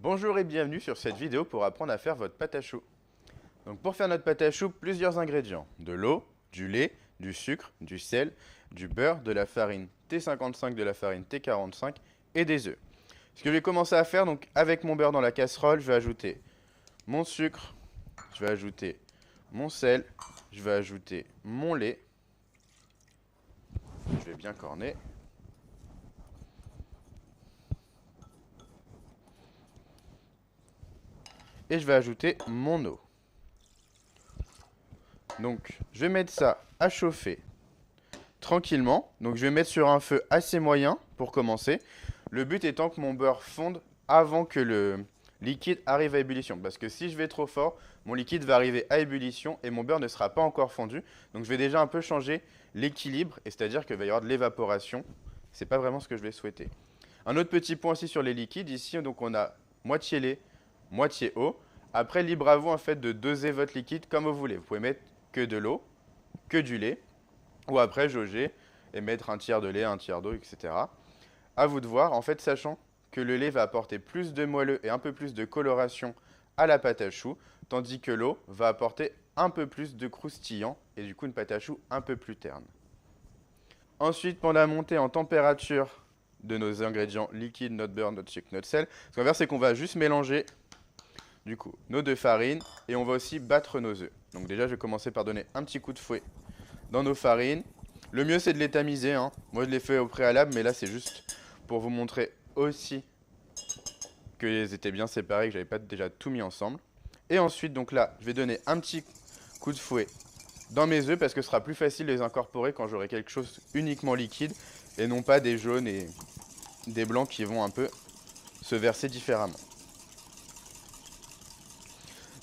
Bonjour et bienvenue sur cette vidéo pour apprendre à faire votre pâte à choux. Donc pour faire notre pâte à choux, plusieurs ingrédients. De l'eau, du lait, du sucre, du sel, du beurre, de la farine T55, de la farine T45 et des œufs. Ce que je vais commencer à faire, donc avec mon beurre dans la casserole, je vais ajouter mon sucre, je vais ajouter mon sel, je vais ajouter mon lait. Je vais bien corner. Et je vais ajouter mon eau. Donc, je vais mettre ça à chauffer tranquillement. Donc, je vais mettre sur un feu assez moyen pour commencer. Le but étant que mon beurre fonde avant que le liquide arrive à ébullition. Parce que si je vais trop fort, mon liquide va arriver à ébullition et mon beurre ne sera pas encore fondu. Donc, je vais déjà un peu changer l'équilibre, et c'est-à-dire qu'il va y avoir de l'évaporation. C'est pas vraiment ce que je vais souhaiter. Un autre petit point aussi sur les liquides. Ici, donc, on a moitié lait, moitié eau. Après, libre à vous en fait de doser votre liquide comme vous voulez. Vous pouvez mettre que de l'eau, que du lait, ou après jauger et mettre un tiers de lait, un tiers d'eau, etc. À vous de voir, en fait, sachant que le lait va apporter plus de moelleux et un peu plus de coloration à la pâte à choux, tandis que l'eau va apporter un peu plus de croustillant et du coup une pâte à choux un peu plus terne. Ensuite, pendant la montée en température de nos ingrédients liquides, notre beurre, notre sucre, notre sel, ce qu'on va faire, c'est qu'on va juste mélanger du coup nos deux farines et on va aussi battre nos œufs. Donc déjà, je vais commencer par donner un petit coup de fouet dans nos farines. Le mieux, c'est de les tamiser, hein. Moi, je l'ai fait au préalable, mais là, c'est juste pour vous montrer aussi qu'ils étaient bien séparés, que j'avais pas déjà tout mis ensemble. Et ensuite, donc là, je vais donner un petit coup de fouet dans mes œufs parce que ce sera plus facile de les incorporer quand j'aurai quelque chose uniquement liquide et non pas des jaunes et des blancs qui vont un peu se verser différemment.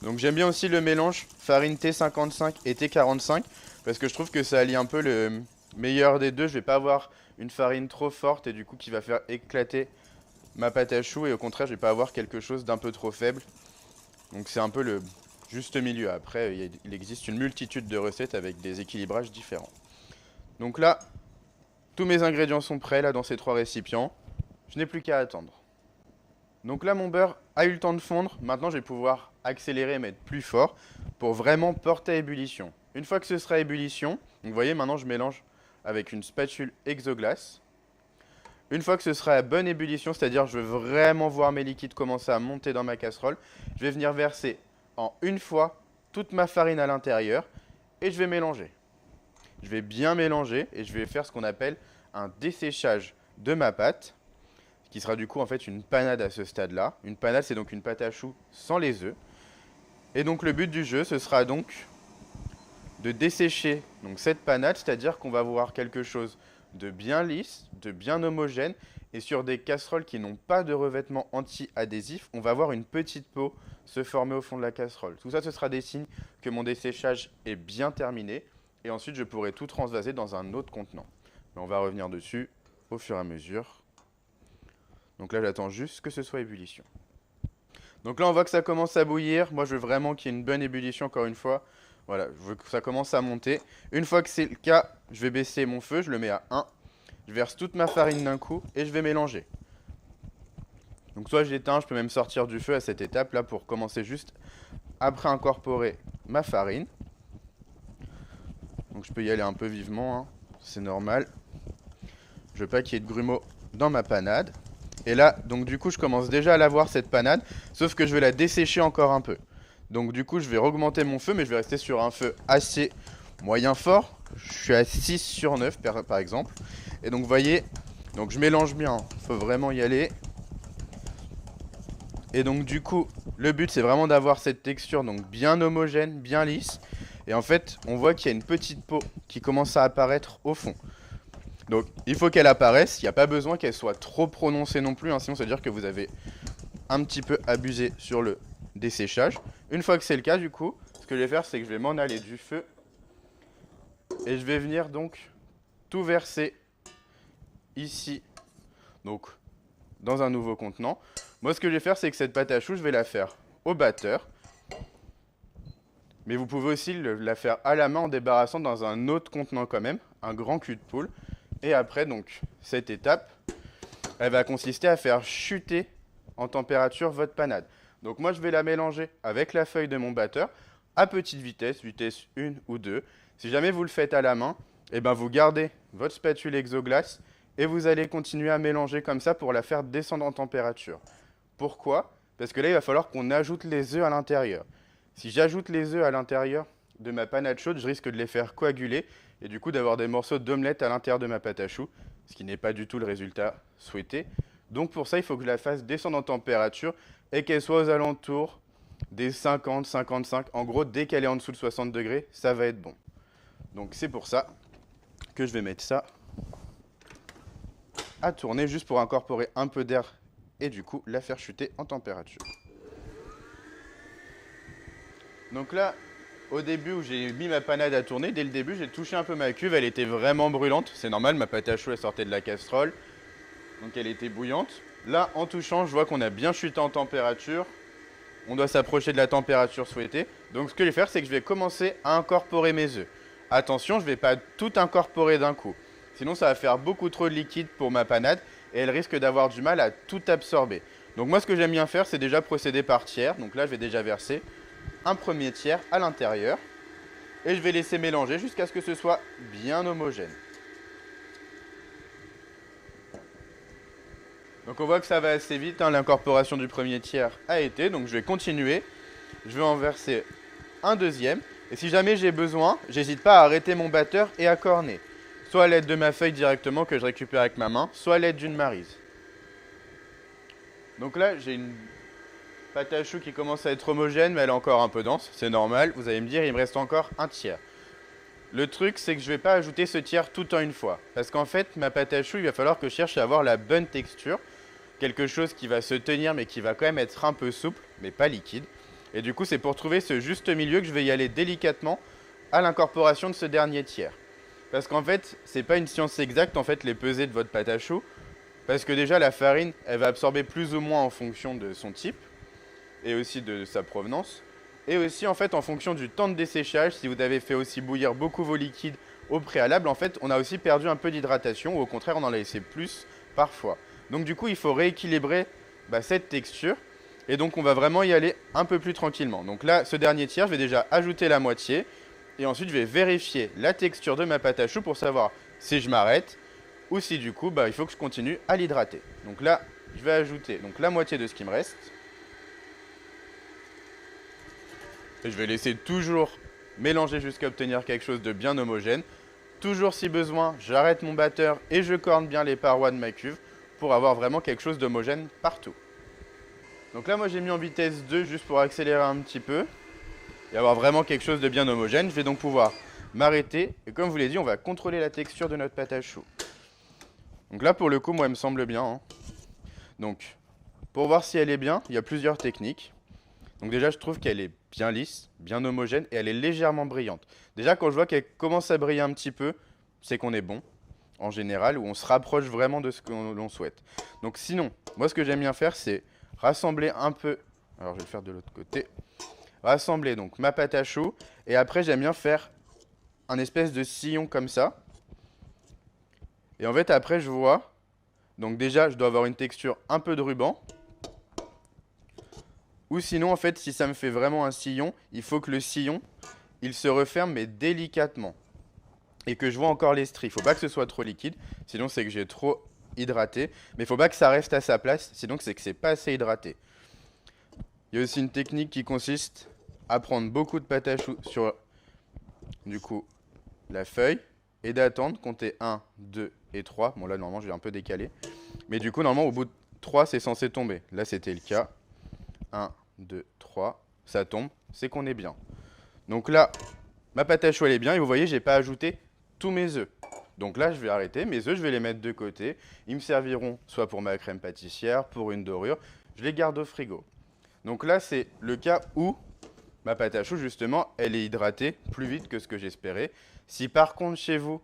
Donc j'aime bien aussi le mélange farine T55 et T45 parce que je trouve que ça allie un peu le meilleur des deux. Je vais pas avoir une farine trop forte et du coup qui va faire éclater ma pâte à choux et au contraire je vais pas avoir quelque chose d'un peu trop faible. Donc c'est un peu le juste milieu. Après il existe une multitude de recettes avec des équilibrages différents. Donc là, tous mes ingrédients sont prêts là dans ces trois récipients. Je n'ai plus qu'à attendre. Donc là, mon beurre a eu le temps de fondre. Maintenant, je vais pouvoir accélérer et mettre plus fort pour vraiment porter à ébullition. Une fois que ce sera à ébullition, vous voyez, maintenant je mélange avec une spatule Exoglass. Une fois que ce sera à bonne ébullition, c'est-à-dire je veux vraiment voir mes liquides commencer à monter dans ma casserole, je vais venir verser en une fois toute ma farine à l'intérieur et je vais mélanger. Je vais bien mélanger et je vais faire ce qu'on appelle un desséchage de ma pâte, qui sera du coup en fait une panade à ce stade-là. Une panade, c'est donc une pâte à choux sans les œufs. Et donc le but du jeu, ce sera donc de dessécher donc cette panade, c'est-à-dire qu'on va avoir quelque chose de bien lisse, de bien homogène, et sur des casseroles qui n'ont pas de revêtement anti-adhésif, on va avoir une petite peau se former au fond de la casserole. Tout ça, ce sera des signes que mon desséchage est bien terminé, et ensuite je pourrai tout transvaser dans un autre contenant. Mais on va revenir dessus au fur et à mesure. Donc là, j'attends juste que ce soit ébullition. Donc là, on voit que ça commence à bouillir. Moi, je veux vraiment qu'il y ait une bonne ébullition, encore une fois. Voilà, je veux que ça commence à monter. Une fois que c'est le cas, je vais baisser mon feu, je le mets à 1. Je verse toute ma farine d'un coup et je vais mélanger. Donc soit j'éteins, je peux même sortir du feu à cette étape là pour commencer juste après incorporer ma farine. Donc je peux y aller un peu vivement, hein. C'est normal. Je veux pas qu'il y ait de grumeaux dans ma panade. Et là, donc du coup, je commence déjà à la voir cette panade, sauf que je vais la dessécher encore un peu. Donc du coup, je vais augmenter mon feu, mais je vais rester sur un feu assez moyen fort. Je suis à 6 sur 9 par exemple. Et donc vous voyez, donc je mélange bien, il faut vraiment y aller. Et donc du coup, le but c'est vraiment d'avoir cette texture donc bien homogène, bien lisse. Et en fait, on voit qu'il y a une petite peau qui commence à apparaître au fond. Donc il faut qu'elle apparaisse, il n'y a pas besoin qu'elle soit trop prononcée non plus, hein, sinon ça veut dire que vous avez un petit peu abusé sur le desséchage. Une fois que c'est le cas du coup, ce que je vais faire c'est que je vais m'en aller du feu et je vais venir donc tout verser ici, donc dans un nouveau contenant. Moi ce que je vais faire c'est que cette pâte à choux je vais la faire au batteur. Mais vous pouvez aussi la faire à la main en débarrassant dans un autre contenant quand même, un grand cul de poule. Et après, donc, cette étape, elle va consister à faire chuter en température votre panade. Donc moi je vais la mélanger avec la feuille de mon batteur à petite vitesse, vitesse 1 ou 2. Si jamais vous le faites à la main, eh ben vous gardez votre spatule exoglace et vous allez continuer à mélanger comme ça pour la faire descendre en température. Pourquoi? Parce que là il va falloir qu'on ajoute les œufs à l'intérieur. Si j'ajoute les œufs à l'intérieur de ma panade chaude, je risque de les faire coaguler et du coup d'avoir des morceaux d'omelette à l'intérieur de ma pâte à choux, ce qui n'est pas du tout le résultat souhaité. Donc pour ça, il faut que je la fasse descendre en température et qu'elle soit aux alentours des 50, 55. En gros, dès qu'elle est en dessous de 60 degrés, ça va être bon. Donc c'est pour ça que je vais mettre ça à tourner juste pour incorporer un peu d'air et du coup la faire chuter en température. Donc là, au début où j'ai mis ma panade à tourner, dès le début j'ai touché un peu ma cuve, elle était vraiment brûlante. C'est normal, ma pâte à choux elle sortait de la casserole, donc elle était bouillante. Là, en touchant, je vois qu'on a bien chuté en température. On doit s'approcher de la température souhaitée. Donc ce que je vais faire, c'est que je vais commencer à incorporer mes œufs. Attention, je ne vais pas tout incorporer d'un coup. Sinon, ça va faire beaucoup trop de liquide pour ma panade et elle risque d'avoir du mal à tout absorber. Donc moi, ce que j'aime bien faire, c'est déjà procéder par tiers. Donc là, je vais déjà verser un premier tiers à l'intérieur. Et je vais laisser mélanger jusqu'à ce que ce soit bien homogène. Donc on voit que ça va assez vite, hein, l'incorporation du premier tiers a été, donc je vais continuer. Je vais en verser un deuxième. Et si jamais j'ai besoin, j'hésite pas à arrêter mon batteur et à corner. Soit à l'aide de ma feuille directement que je récupère avec ma main, soit à l'aide d'une maryse. Donc là, j'ai une pâte à choux qui commence à être homogène, mais elle est encore un peu dense. C'est normal, vous allez me dire, il me reste encore un tiers. Le truc, c'est que je ne vais pas ajouter ce tiers tout en une fois. Parce qu'en fait, ma pâte à choux, il va falloir que je cherche à avoir la bonne texture. Quelque chose qui va se tenir, mais qui va quand même être un peu souple, mais pas liquide. Et du coup, c'est pour trouver ce juste milieu que je vais y aller délicatement à l'incorporation de ce dernier tiers. Parce qu'en fait, c'est pas une science exacte, en fait, les pesées de votre pâte à choux. Parce que déjà, la farine, elle va absorber plus ou moins en fonction de son type et aussi de sa provenance. Et aussi, en fait, en fonction du temps de desséchage, si vous avez fait aussi bouillir beaucoup vos liquides au préalable, en fait, on a aussi perdu un peu d'hydratation, ou au contraire, on en a laissé plus parfois. Donc du coup, il faut rééquilibrer cette texture. Et donc, on va vraiment y aller un peu plus tranquillement. Donc là, ce dernier tiers, je vais déjà ajouter la moitié. Et ensuite, je vais vérifier la texture de ma pâte à choux pour savoir si je m'arrête ou si du coup, il faut que je continue à l'hydrater. Donc là, je vais ajouter donc, la moitié de ce qui me reste. Et je vais laisser toujours mélanger jusqu'à obtenir quelque chose de bien homogène. Toujours si besoin, j'arrête mon batteur et je corne bien les parois de ma cuve pour avoir vraiment quelque chose d'homogène partout. Donc là, moi j'ai mis en vitesse 2 juste pour accélérer un petit peu et avoir vraiment quelque chose de bien homogène. Je vais donc pouvoir m'arrêter et comme je vous l'ai dit, on va contrôler la texture de notre pâte à choux. Donc là, pour le coup, moi, elle me semble bien, hein. Donc, pour voir si elle est bien, il y a plusieurs techniques. Donc déjà, je trouve qu'elle est bien lisse, bien homogène et elle est légèrement brillante. Déjà, quand je vois qu'elle commence à briller un petit peu, c'est qu'on est bon, en général, ou on se rapproche vraiment de ce que l'on souhaite. Donc sinon, moi, ce que j'aime bien faire, c'est rassembler un peu... Alors, je vais le faire de l'autre côté. Rassembler donc ma pâte à choux et après, j'aime bien faire un espèce de sillon comme ça. Et en fait, après, je vois... Donc déjà, je dois avoir une texture un peu de ruban. Ou sinon, en fait, si ça me fait vraiment un sillon, il faut que le sillon, il se referme, mais délicatement. Et que je vois encore les stries. Il ne faut pas que ce soit trop liquide, sinon c'est que j'ai trop hydraté. Mais il ne faut pas que ça reste à sa place, sinon c'est que c'est pas assez hydraté. Il y a aussi une technique qui consiste à prendre beaucoup de pâte à choux sur, du coup, la feuille. Et d'attendre, compter 1, 2 et 3. Bon là, normalement, je vais un peu décaler. Mais du coup, normalement, au bout de 3, c'est censé tomber. Là, c'était le cas. 1, 2, 3, ça tombe, c'est qu'on est bien. Donc là, ma pâte à choux elle est bien et vous voyez, j'ai pas ajouté tous mes œufs. Donc là, je vais arrêter. Mes œufs, je vais les mettre de côté. Ils me serviront soit pour ma crème pâtissière, pour une dorure. Je les garde au frigo. Donc là, c'est le cas où ma pâte à choux, justement, elle est hydratée plus vite que ce que j'espérais. Si par contre, chez vous,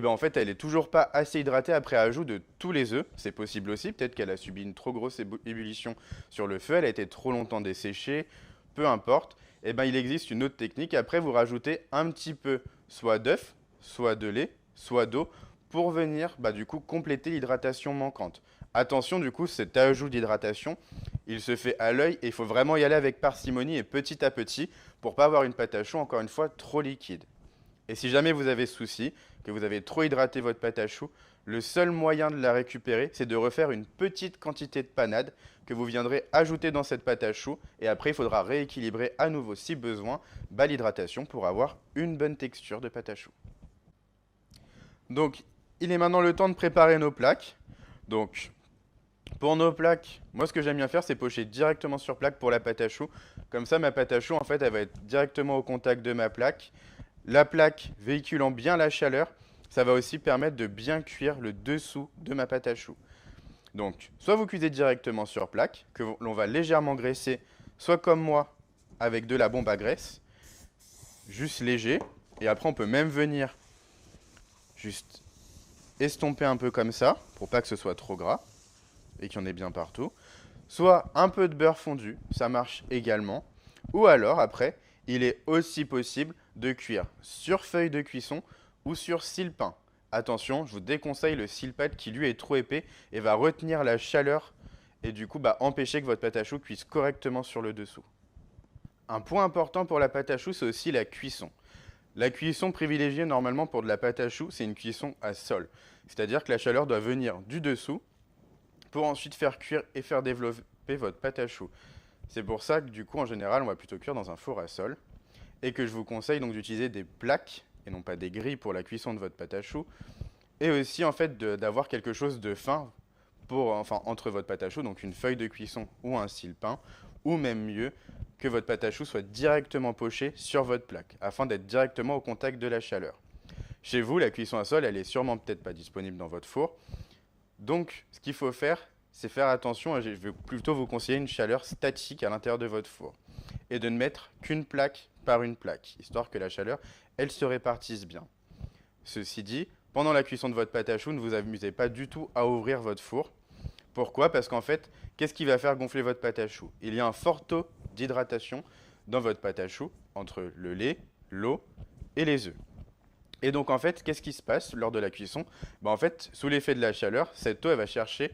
en fait, elle est toujours pas assez hydratée après ajout de tous les œufs. C'est possible aussi. Peut-être qu'elle a subi une trop grosse ébullition sur le feu. Elle a été trop longtemps desséchée. Peu importe. Il existe une autre technique. Après, vous rajoutez un petit peu soit d'œuf, soit de lait, soit d'eau pour venir du coup compléter l'hydratation manquante. Attention du coup, cet ajout d'hydratation, il se fait à l'œil et il faut vraiment y aller avec parcimonie et petit à petit pour pas avoir une pâte à choux encore une fois trop liquide. Et si jamais vous avez souci, que vous avez trop hydraté votre pâte à choux, le seul moyen de la récupérer, c'est de refaire une petite quantité de panade que vous viendrez ajouter dans cette pâte à choux. Et après, il faudra rééquilibrer à nouveau, si besoin, l'hydratation pour avoir une bonne texture de pâte à choux. Donc, il est maintenant le temps de préparer nos plaques. Donc, pour nos plaques, moi ce que j'aime bien faire, c'est pocher directement sur plaque pour la pâte à choux. Comme ça, ma pâte à choux, en fait, elle va être directement au contact de ma plaque. La plaque véhiculant bien la chaleur, ça va aussi permettre de bien cuire le dessous de ma pâte à choux. Donc, soit vous cuisez directement sur plaque, que l'on va légèrement graisser, soit comme moi, avec de la bombe à graisse, juste léger. Et après, on peut même venir juste estomper un peu comme ça, pour pas que ce soit trop gras, et qu'il y en ait bien partout. Soit un peu de beurre fondu, ça marche également. Ou alors, après, il est aussi possible de cuire sur feuille de cuisson ou sur sile-pain. Attention, je vous déconseille le sile-pâte qui lui est trop épais et va retenir la chaleur et du coup empêcher que votre pâte à choux cuise correctement sur le dessous. Un point important pour la pâte à choux, c'est aussi la cuisson. La cuisson privilégiée normalement pour de la pâte à choux, c'est une cuisson à sol. C'est-à-dire que la chaleur doit venir du dessous pour ensuite faire cuire et faire développer votre pâte à choux. C'est pour ça que du coup en général on va plutôt cuire dans un four à sol et que je vous conseille donc d'utiliser des plaques et non pas des grilles pour la cuisson de votre pâte à choux et aussi en fait d'avoir quelque chose de fin pour, enfin, entre votre pâte à choux, donc une feuille de cuisson ou un sile-pain, ou même mieux que votre pâte à choux soit directement pochée sur votre plaque afin d'être directement au contact de la chaleur. Chez vous, la cuisson à sol, elle est sûrement peut-être pas disponible dans votre four. Donc, ce qu'il faut faire, c'est faire attention, je vais plutôt vous conseiller une chaleur statique à l'intérieur de votre four. Et de ne mettre qu'une plaque par une plaque, histoire que la chaleur, elle se répartisse bien. Ceci dit, pendant la cuisson de votre pâte à choux, ne vous amusez pas du tout à ouvrir votre four. Pourquoi? Parce qu'en fait, qu'est-ce qui va faire gonfler votre pâte à choux? Il y a un fort taux d'hydratation dans votre pâte à choux, entre le lait, l'eau et les œufs. Et donc en fait, qu'est-ce qui se passe lors de la cuisson? En fait, sous l'effet de la chaleur, cette eau elle va chercher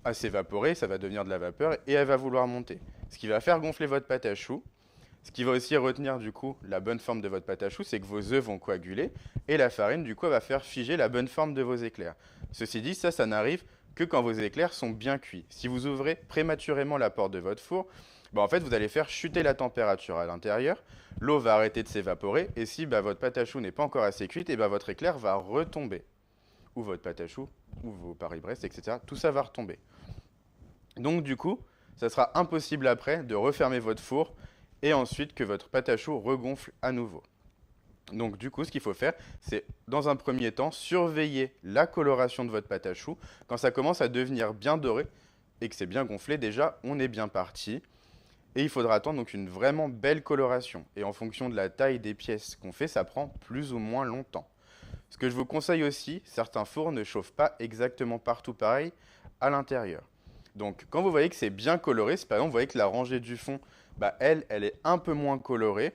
à s'évaporer, ça va devenir de la vapeur et elle va vouloir monter. Ce qui va faire gonfler votre pâte à choux. Ce qui va aussi retenir du coup la bonne forme de votre pâte à choux, c'est que vos œufs vont coaguler et la farine du coup elle va faire figer la bonne forme de vos éclairs. Ceci dit, ça n'arrive que quand vos éclairs sont bien cuits. Si vous ouvrez prématurément la porte de votre four, en fait vous allez faire chuter la température à l'intérieur, l'eau va arrêter de s'évaporer et si votre pâte à choux n'est pas encore assez cuite, et votre éclair va retomber. Ou votre pâte à choux, ou vos Paris-Brest, etc. Tout ça va retomber. Donc du coup, ça sera impossible après de refermer votre four et ensuite que votre pâte à choux regonfle à nouveau. Donc du coup, ce qu'il faut faire, c'est dans un premier temps surveiller la coloration de votre pâte à choux. Quand ça commence à devenir bien doré et que c'est bien gonflé, déjà, on est bien parti. Et il faudra attendre donc une vraiment belle coloration. Et en fonction de la taille des pièces qu'on fait, ça prend plus ou moins longtemps. Ce que je vous conseille aussi, certains fours ne chauffent pas exactement partout pareil à l'intérieur. Donc quand vous voyez que c'est bien coloré, si par exemple vous voyez que la rangée du fond, elle est un peu moins colorée,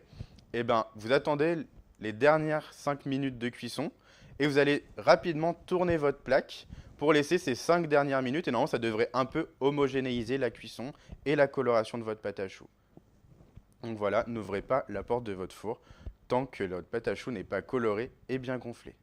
et vous attendez les dernières 5 minutes de cuisson et vous allez rapidement tourner votre plaque pour laisser ces 5 dernières minutes et normalement ça devrait un peu homogénéiser la cuisson et la coloration de votre pâte à choux. Donc voilà, n'ouvrez pas la porte de votre four tant que votre pâte à choux n'est pas colorée et bien gonflée.